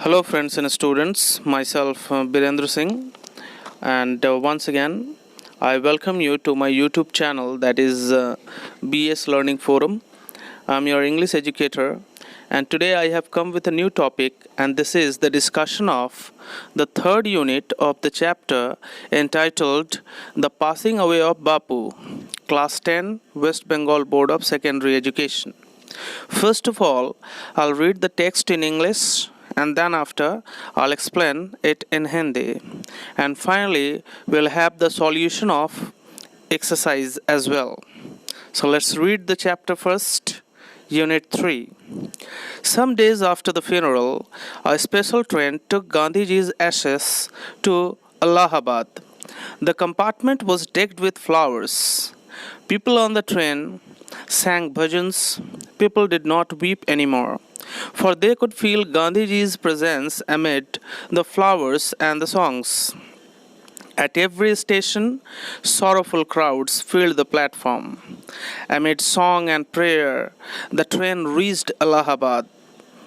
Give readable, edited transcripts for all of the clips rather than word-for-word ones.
Hello, friends and students. Myself, Birendra Singh, and once again, I welcome you to my YouTube channel that is BS Learning Forum. I'm your English educator, and today I have come with a new topic, and this is the discussion of the third unit of the chapter entitled The Passing Away of Bapu, Class 10, West Bengal Board of Secondary Education. First of all, I'll read the text in English and then after I'll explain it in Hindi. And finally, we'll have the solution of exercise as well. So let's read the chapter first, Unit 3. Some days after the funeral, a special train took Gandhiji's ashes to Allahabad. The compartment was decked with flowers. People on the train sang bhajans. People did not weep anymore, for they could feel Gandhiji's presence amid the flowers and the songs. At every station, sorrowful crowds filled the platform. Amid song and prayer, the train reached Allahabad.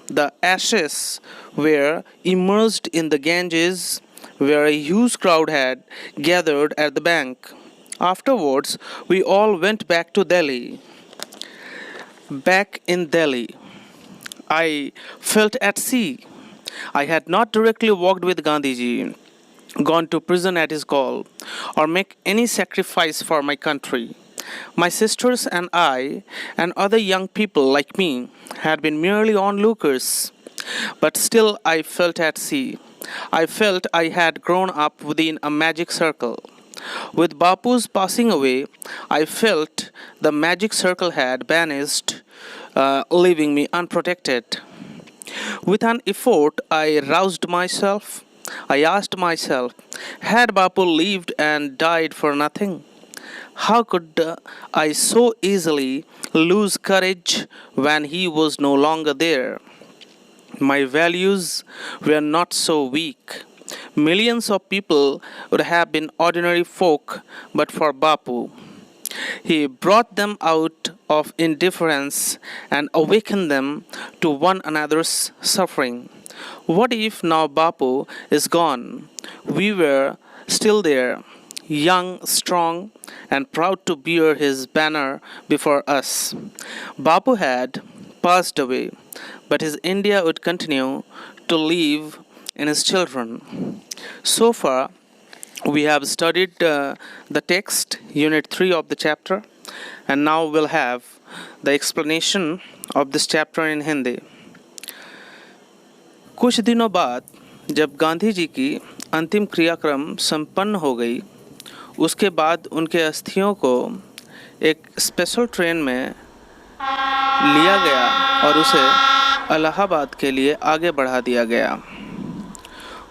The ashes were immersed in the Ganges, where a huge crowd had gathered at the bank. Afterwards, we all went back to Delhi. Back in Delhi, I felt at sea. I had not directly walked with Gandhiji, gone to prison at his call, or make any sacrifice for my country. My sisters and I, and other young people like me, had been merely onlookers. But still, I felt at sea. I felt I had grown up within a magic circle. With Bapu's passing away, I felt the magic circle had vanished, leaving me unprotected. With an effort, I roused myself. I asked myself, had Bapu lived and died for nothing? How could I so easily lose courage when he was no longer there? My values were not so weak. Millions of people would have been ordinary folk but for Bapu. He brought them out of indifference and awakened them to one another's suffering. What if now Bapu is gone? We were still there, young, strong, and proud to bear his banner before us. Bapu had passed away, but his India would continue to live in his children. So far, we have studied the text, Unit 3 of the chapter, and now we'll have the explanation of this chapter in Hindi. कुछ दिनों बाद जब गांधी जी की अंतिम क्रियाक्रम संपन्न हो गई, उसके बाद उनके अस्थियों को एक स्पेशल ट्रेन में लिया गया और उसे इलाहाबाद के लिए आगे बढ़ा दिया गया।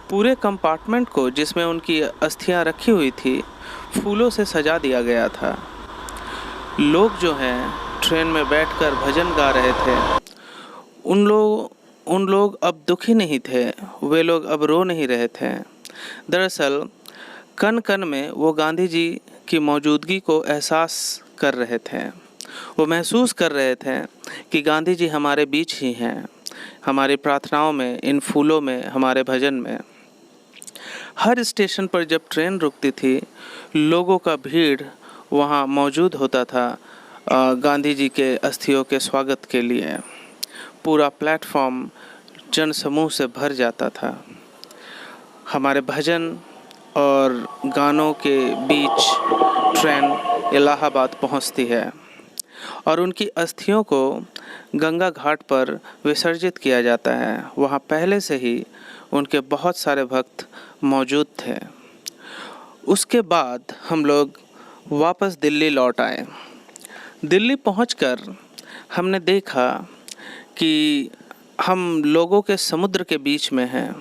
पूरे कंपार्टमेंट को जिसमें उनकी अस्थियां रखी हुई थी फूलों से सजा दिया गया था। लोग जो हैं ट्रेन में बैठकर भजन गा रहे थे। उन लोग अब दुखी नहीं थे, वे लोग अब रो नहीं रहे थे। दरअसल कण कण में वो गांधी जी की मौजूदगी को एहसास कर रहे थे। वो महसूस कर रहे थे कि गांधी जी हमारे बीच ही हैं, हमारी प्रार्थनाओं में, इन फूलों में, हमारे भजन में। हर स्टेशन पर जब ट्रेन रुकती थी, लोगों का भीड़ वहाँ मौजूद होता था गांधी जी के अस्थियों के स्वागत के लिए। पूरा प्लेटफॉर्म जनसमूह से भर जाता था। हमारे भजन और गानों के बीच ट्रेन इलाहाबाद पहुंचती है और उनकी अस्थियों को गंगा घाट पर विसर्जित किया जाता है। वहाँ पहले से ही उनके बहुत सारे भक्त मौजूद थे। उसके बाद हम लोग वापस दिल्ली लौट आए। दिल्ली पहुंचकर हमने देखा कि हम लोगों के समुद्र के बीच में हैं।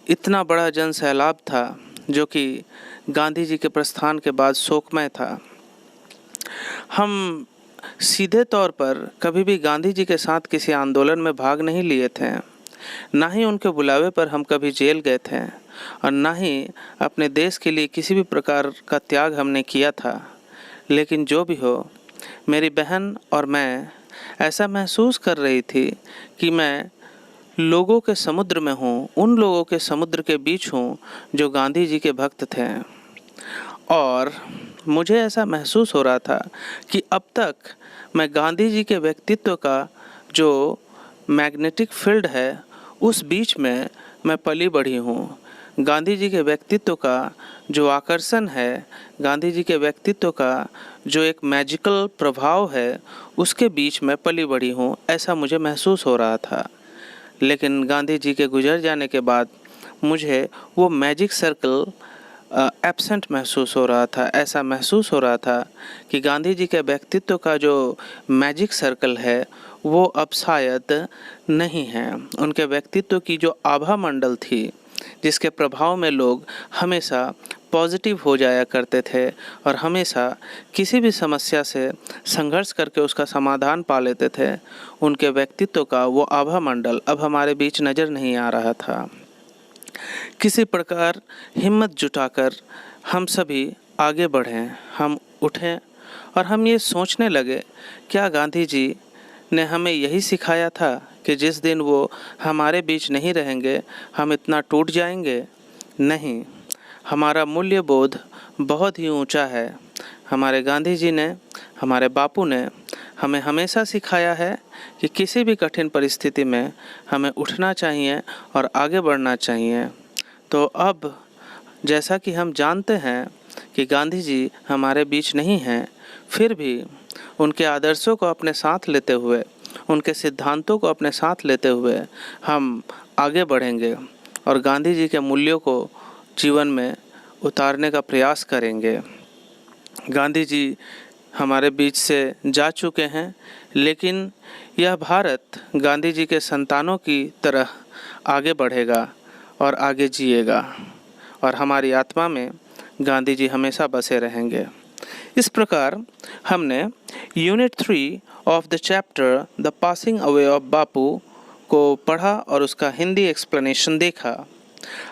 इतना बड़ा जन सैलाब था जो कि गांधी जी के प्रस्थान के बाद शोकमय था। हम सीधे तौर पर कभी भी गांधी जी के साथ किसी आंदोलन में भाग नहीं लिए थे, ना ही उनके बुलावे पर हम कभी जेल गए थे और ना ही अपने देश के लिए किसी भी प्रकार का त्याग हमने किया था। लेकिन जो भी हो, मेरी बहन और मैं ऐसा महसूस कर रही थी कि मैं लोगों के समुद्र में हूँ, उन लोगों के समुद्र के बीच हूँ जो गांधी जी के भक्त थे। और मुझे ऐसा महसूस हो रहा था कि अब तक मैं गांधी जी के व्यक्तित्व का जो मैग्नेटिक फील्ड है उस बीच में मैं पली बढ़ी हूँ। गांधी जी के व्यक्तित्व का जो आकर्षण है, गांधी जी के व्यक्तित्व का जो एक मैजिकल प्रभाव है, उसके बीच में पली बढ़ी हूँ, ऐसा मुझे महसूस हो रहा था। लेकिन गांधी जी के गुजर जाने के बाद मुझे वो मैजिक सर्कल एब्सेंट महसूस हो रहा था। ऐसा महसूस हो रहा था कि गांधी जी के व्यक्तित्व का जो मैजिक सर्कल है वो अब शायद नहीं है। उनके व्यक्तित्व की जो आभा मंडल थी, जिसके प्रभाव में लोग हमेशा पॉजिटिव हो जाया करते थे और हमेशा किसी भी समस्या से संघर्ष करके उसका समाधान पा लेते थे, उनके व्यक्तित्व का वो आभा मंडल अब हमारे बीच नज़र नहीं आ रहा था। किसी प्रकार हिम्मत जुटाकर हम सभी आगे बढ़ें, हम उठें और हम ये सोचने लगे, क्या गांधी जी ने हमें यही सिखाया था कि जिस दिन वो हमारे बीच नहीं रहेंगे हम इतना टूट जाएंगे? नहीं, हमारा मूल्य बोध बहुत ही ऊंचा है। हमारे गांधी जी ने, हमारे बापू ने हमें हमेशा सिखाया है कि किसी भी कठिन परिस्थिति में हमें उठना चाहिए और आगे बढ़ना चाहिए। तो अब जैसा कि हम जानते हैं कि गांधी जी हमारे बीच नहीं हैं, फिर भी उनके आदर्शों को अपने साथ लेते हुए, उनके सिद्धांतों को अपने साथ लेते हुए हम आगे बढ़ेंगे और गांधी जी के मूल्यों को जीवन में उतारने का प्रयास करेंगे। गांधी जी हमारे बीच से जा चुके हैं, लेकिन यह भारत गांधी जी के संतानों की तरह आगे बढ़ेगा और आगे जिएगा और हमारी आत्मा में गांधी जी हमेशा बसे रहेंगे। इस प्रकार हमने unit 3 of the chapter the passing away of Bapu को पढ़ा और उसका हिंदी एक्सप्लेनेशन देखा।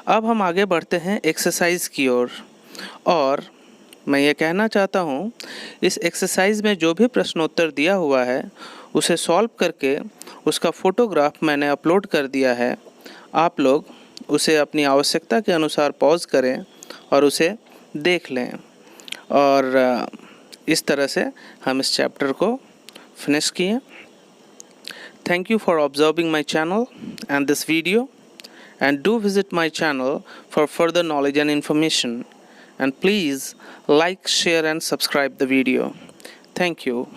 अब हम आगे बढ़ते हैं एक्सरसाइज की ओर और मैं ये कहना चाहता हूँ, इस एक्सरसाइज में जो भी प्रश्नोत्तर दिया हुआ है उसे सॉल्व करके उसका फ़ोटोग्राफ मैंने अपलोड कर दिया है। आप लोग उसे अपनी आवश्यकता के अनुसार पॉज करें और उसे देख लें और इस तरह से हम इस चैप्टर को फिनिश किए। Thank you for observing my channel and this video and do visit my channel for further knowledge and information, and please like, share and subscribe the video. Thank you.